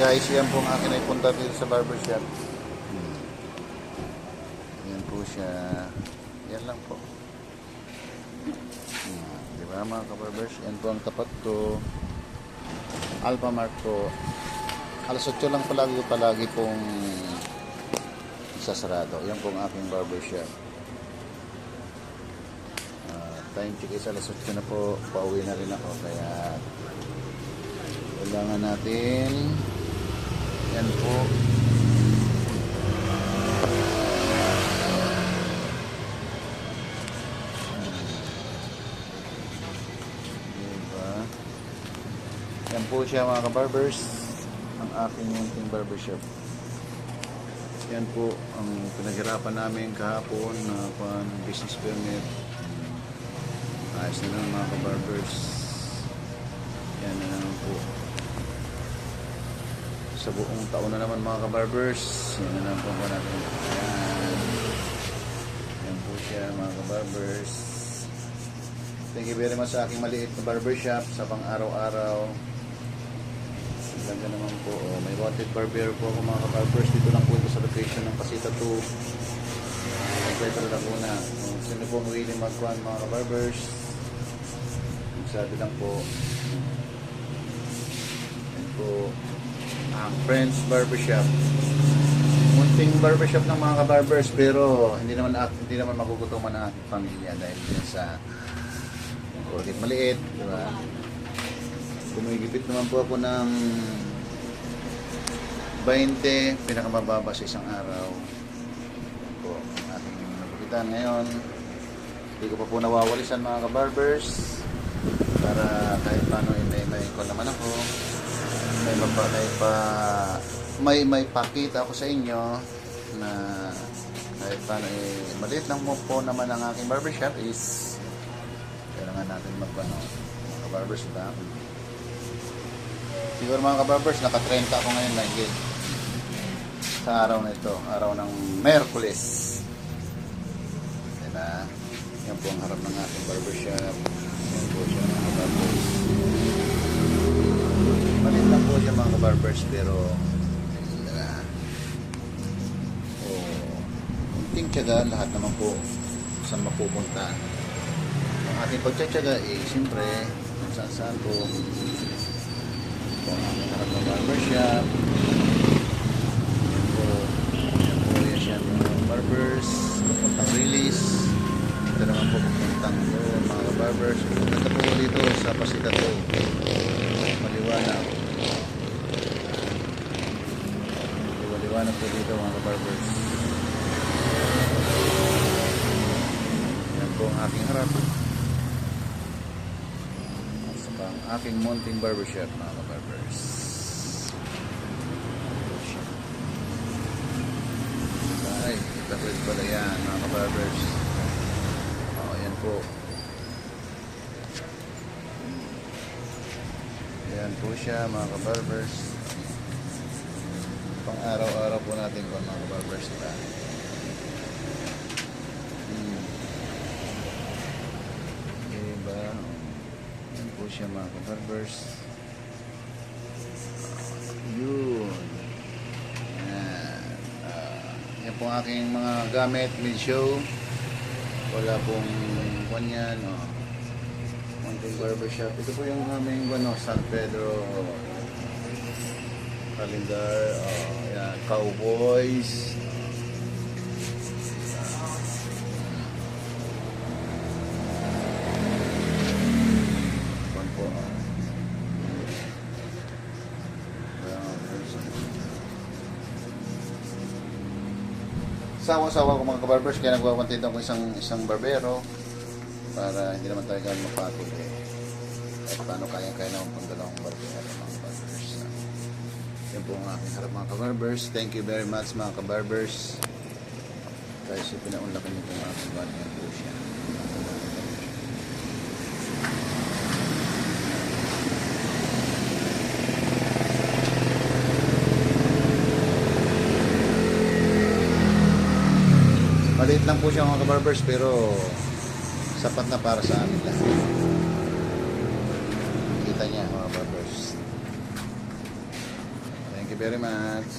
Guys, yan po ang akin ay punta dito sa barbershop. Yan po siya. Yan lang po. Di ba mga kabarbers? Yan po ang tapat ko. Alphamart po. Alas 8 lang palagi pong sasarado. Yan po ang aking barbershop. Time check is alas 8 na po. Pauwi na rin ako. Kaya kailangan natin yan po. Diba? Yan po siya mga kabarbers. Ang aking munting barbershop. Yan po ang pinaghirapan namin kahapon na business permit. Ayos na lang mga kabarbers. Yan na naman po. Sa buong taon na naman mga kabarbers. Yan na naman po natin. Yan. Yan po siya mga kabarbers. Thank you very much sa aking maliit na barbershop sa pang araw-araw. Ganda naman po. May wanted barber po ako mga kabarbers. Dito lang po ito sa location ng Pasita 2. Petro Laguna. Sino po willing magkuhan mga kabarbers? Sabi lang po. Yan po ang Friends Barbershop. Munting barbershop ng mga kabarbers, pero hindi naman magugutuman ang ating pamilya dahil din sa orchid maliit, di ba? Kumigipit naman po ako ng 20, pinakamababa sa isang araw. Yan po ang aking nagupitan ngayon. Hindi ko pa po nawawalisan mga kabarbers para kahit paano may call naman ako. May pakita ako sa inyo na kahit paano maliit lang mo po naman ang aking barbershop is kailangan natin mga kabarbers ba? Siguro mga kabarbers naka-30 ako ngayon na higit sa araw na ito, araw ng Merkulis, diba? Yan po ang harap ng ating barbershop. Yan po siya mga kabarbers. Malit lang po siya mga kabarbers, pero kunting tiyaga, lahat naman po saan mapupunta. Ang ating pagtsatsaga siyempre kung saan po ito ang aking harap ng barbershop. Yan po yan siya mga barbers pupuntang release. Ito naman po pupuntang doon mga kabarbers. Pupunta po dito sa Pasita 2. Maliwanag po dito mga kabarbers. Yan po ang aking harap at saka ang aking munting barbershop mga kabarbers. Ay, tapos pala yan mga kabarbers. Yan po. Yan po siya mga kabarbers. Pang araw-araw po natin kung mga kabarbers na. Diba? Yan po siya mga kabarbers. Yun. Yan po ang aking mga gamit mid-show. Wala pong kanyan, munting barbershop. Ito po yung aming San Pedro calendar, yan, Cowboys. Po. Sawa-sawa ko mga kabarbers, kaya nagwawantid ako isang barbero para hindi naman tayo gano'n mapagod at paano kaya naman pang dalawang barbero mga kabarbers. Yan po ang aking harap mga kabarbers. Thank you very much mga kabarbers. Kasi pinaunlakan nyo itong aking band. Yan po siya. Maliit lang po siya mga kabarbers, pero sapat na para sa amin lahat. Kita niya mga barbers. Thank you very much.